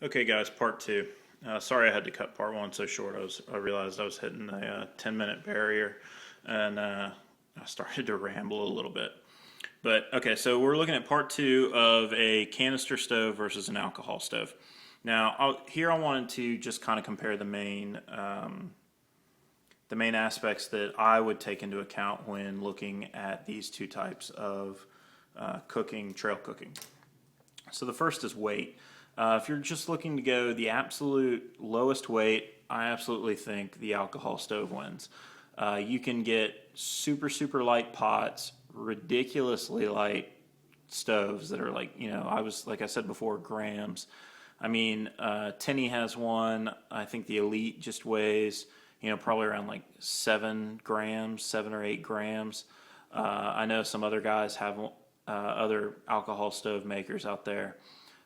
Okay, guys, part two. Sorry I had to cut part one so short. I realized I was hitting the 10-minute barrier, and I started to ramble a little bit. But okay, so we're looking at part two of a canister stove versus an alcohol stove. Now, here I wanted to just kind of compare the main aspects that I would take into account when looking at these two types of trail cooking. So the first is weight. If you're just looking to go the absolute lowest weight, I absolutely think the alcohol stove wins. You can get super, super light pots, ridiculously light stoves that are like I said before, grams. I mean, Tinny has one. I think the Elite just weighs, probably around like 7 grams, 7 or 8 grams. I know some other guys have other alcohol stove makers out there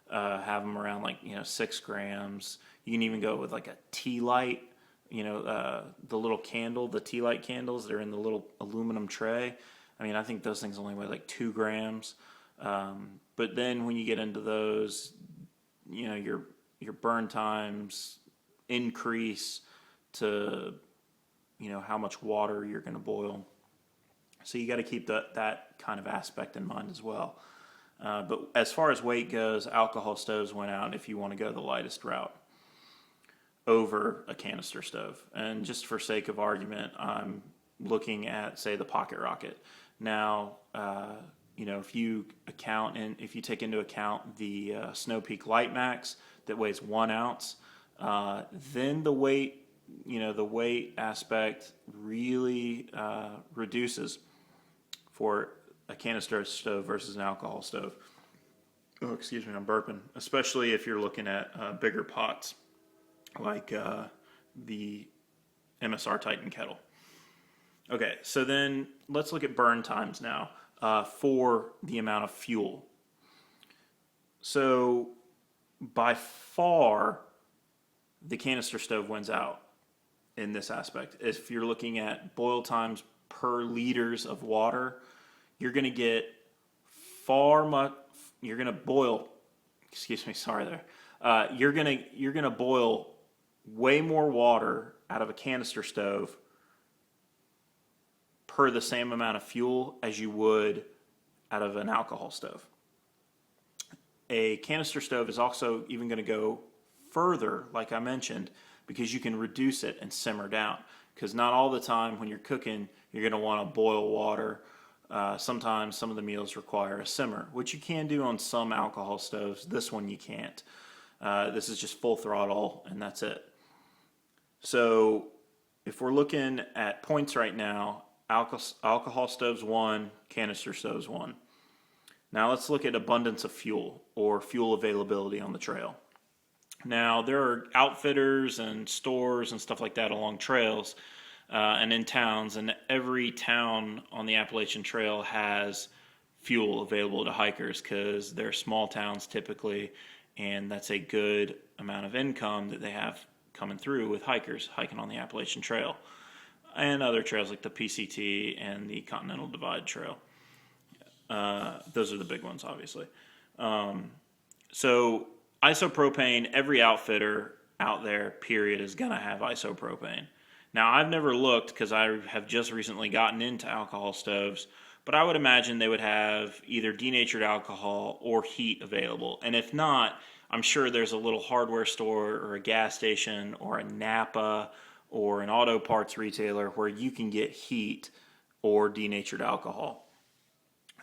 have them around 6 grams. You can even go with like a tea light, the little candle, the tea light candles. They're in the little aluminum tray. I mean, I think those things only weigh like 2 grams. But then when you get into those, your burn times increase to, how much water you're going to boil. So you got to keep that kind of aspect in mind as well. But as far as weight goes, alcohol stoves went out if you want to go the lightest route over a canister stove. And just for sake of argument, I'm looking at, say, the Pocket Rocket. Now, if you take into account the Snow Peak Light Max that weighs 1 ounce, then the weight aspect really reduces for a canister stove versus an alcohol stove. Oh, excuse me, I'm burping. Especially if you're looking at bigger pots like the MSR Titan kettle. Okay, so then let's look at burn times now for the amount of fuel. So by far, the canister stove wins out in this aspect. If you're looking at boil times per liters of water, you're going to get you're going to boil, excuse me, sorry there. You're going to boil way more water out of a canister stove per the same amount of fuel as you would out of an alcohol stove. A canister stove is also even going to go further, like I mentioned, because you can reduce it and simmer down. Because not all the time when you're cooking, you're going to want to boil water. Sometimes some of the meals require a simmer, which you can do on some alcohol stoves. This one you can't. This is just full throttle, and that's it. So if we're looking at points right now, alcohol stoves won, canister stoves won. Now let's look at abundance of fuel or fuel availability on the trail. Now, there are outfitters and stores and stuff like that along trails and in towns, and every town on the Appalachian Trail has fuel available to hikers because they're small towns typically, and that's a good amount of income that they have coming through with hikers hiking on the Appalachian Trail and other trails like the PCT and the Continental Divide Trail. Those are the big ones, obviously. So isopropane, every outfitter out there, period, is going to have isopropane. Now, I've never looked because I have just recently gotten into alcohol stoves, but I would imagine they would have either denatured alcohol or heat available. And if not, I'm sure there's a little hardware store or a gas station or a Napa or an auto parts retailer where you can get heat or denatured alcohol.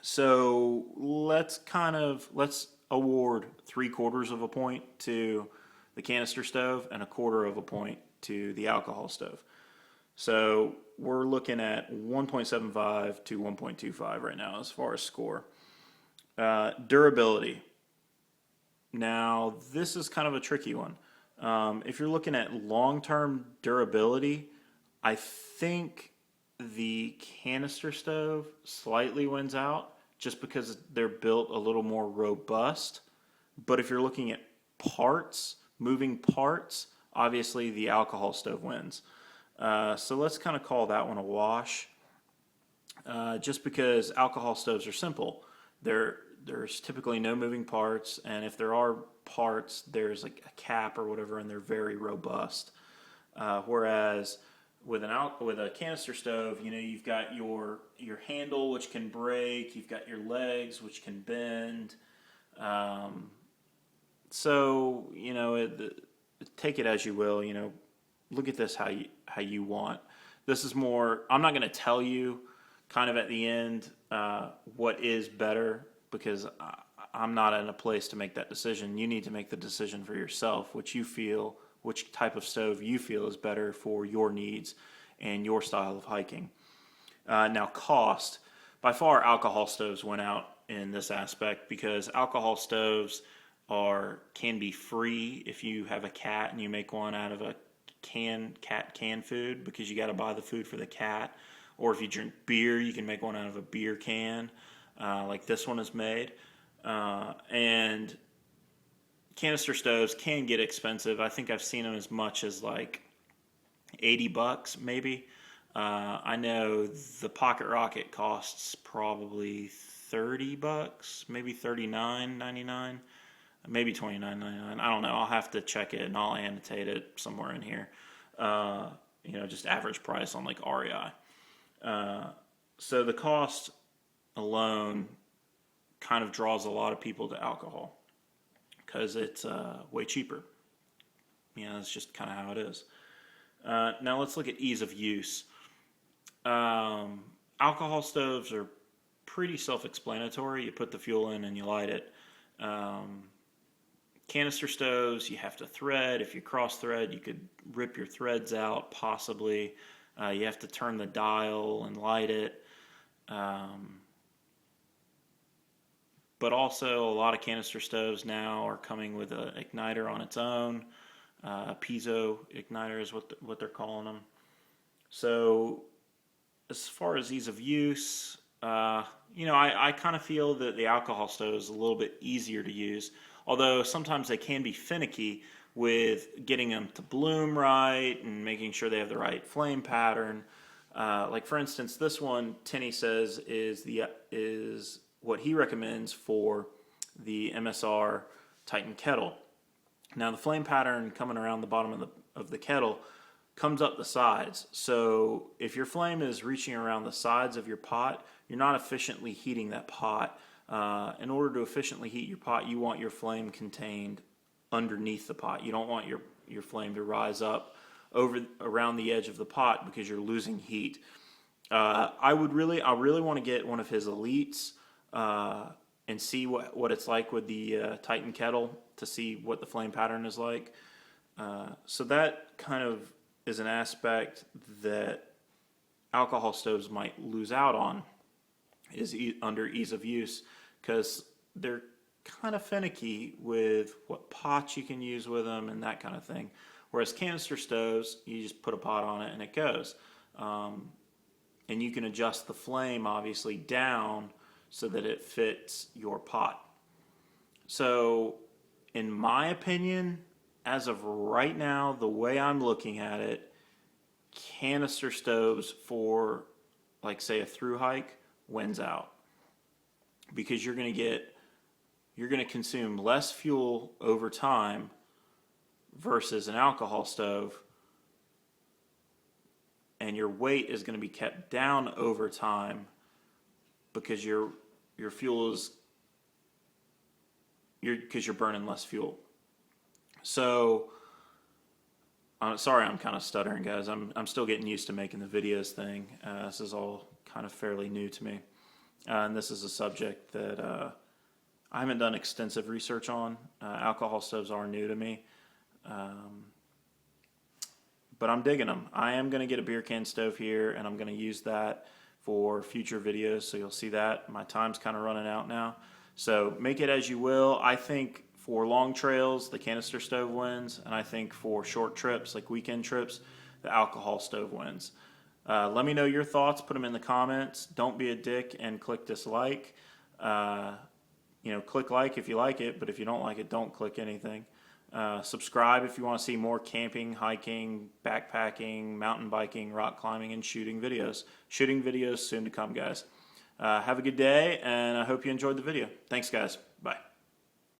So let's award 3/4 of a point to the canister stove and 1/4 of a point to the alcohol stove. So we're looking at 1.75 to 1.25 right now as far as score. Durability. Now, this is kind of a tricky one. If you're looking at long-term durability, I think the canister stove slightly wins out just because they're built a little more robust. But if you're looking at moving parts, obviously the alcohol stove wins. So let's kind of call that one a wash. Just because alcohol stoves are simple. There's typically no moving parts, and if there are parts, there's like a cap or whatever, and they're very robust. Whereas with a canister stove, you've got your handle, which can break. You've got your legs, which can bend. So take it as you will. Look at this how you want. This is more. I'm not going to tell you kind of at the end what is better, because I'm not in a place to make that decision. You need to make the decision for yourself, which type of stove you feel is better for your needs and your style of hiking. Now, cost. By far, alcohol stoves went out in this aspect, because alcohol stoves can be free if you have a cat and you make one out of a cat canned food, because you got to buy the food for the cat. Or if you drink beer, you can make one out of a beer can, like this one is made. And canister stoves can get expensive. I think I've seen them as much as like $80 maybe. I know the Pocket Rocket costs probably $30, maybe $39.99, maybe $29.99. I don't know. I'll have to check it and I'll annotate it somewhere in here. Just average price on like REI. So the cost alone kind of draws a lot of people to alcohol, because it's way cheaper. That's just kind of how it is. Now let's look at ease of use. Alcohol stoves are pretty self-explanatory. You put the fuel in and you light it. Canister stoves, you have to thread. If you cross-thread, you could rip your threads out, possibly. You have to turn the dial and light it. But also, a lot of canister stoves now are coming with an igniter on its own. A piezo igniter is what they're calling them. So, as far as ease of use, I kind of feel that the alcohol stove is a little bit easier to use, although sometimes they can be finicky with getting them to bloom right and making sure they have the right flame pattern. Like for instance, this one Tinny says is what he recommends for the MSR Titan kettle. Now the flame pattern coming around the bottom of the kettle comes up the sides. So if your flame is reaching around the sides of your pot, you're not efficiently heating that pot. In order to efficiently heat your pot, you want your flame contained underneath the pot. You don't want your flame to rise up around the edge of the pot, because you're losing heat. I really want to get one of his Elites and see what it's like with the Titan kettle, to see what the flame pattern is like. So that kind of is an aspect that alcohol stoves might lose out on, is under ease of use, because they're kind of finicky with what pots you can use with them and that kind of thing. Whereas canister stoves, you just put a pot on it and it goes. And you can adjust the flame obviously down so that it fits your pot. So in my opinion, as of right now, the way I'm looking at it, canister stoves for, like, say, a through hike wins out, because you're going to consume less fuel over time versus an alcohol stove, and your weight is going to be kept down over time, because your fuel is because you're burning less fuel. So, sorry, I'm kind of stuttering, guys. I'm still getting used to making the videos thing. This is all kind of fairly new to me, and this is a subject that I haven't done extensive research on. Alcohol stoves are new to me, but I'm digging them. I am going to get a beer can stove here, and I'm going to use that for future videos, so you'll see that. My time's kind of running out now, so make it as you will. I think for long trails, the canister stove wins, and I think for short trips, like weekend trips, the alcohol stove wins. Let me know your thoughts. Put them in the comments. Don't be a dick and click dislike. Click like if you like it, but if you don't like it, don't click anything. Subscribe if you want to see more camping, hiking, backpacking, mountain biking, rock climbing, and shooting videos. Shooting videos soon to come, guys. Have a good day, and I hope you enjoyed the video. Thanks, guys. Bye.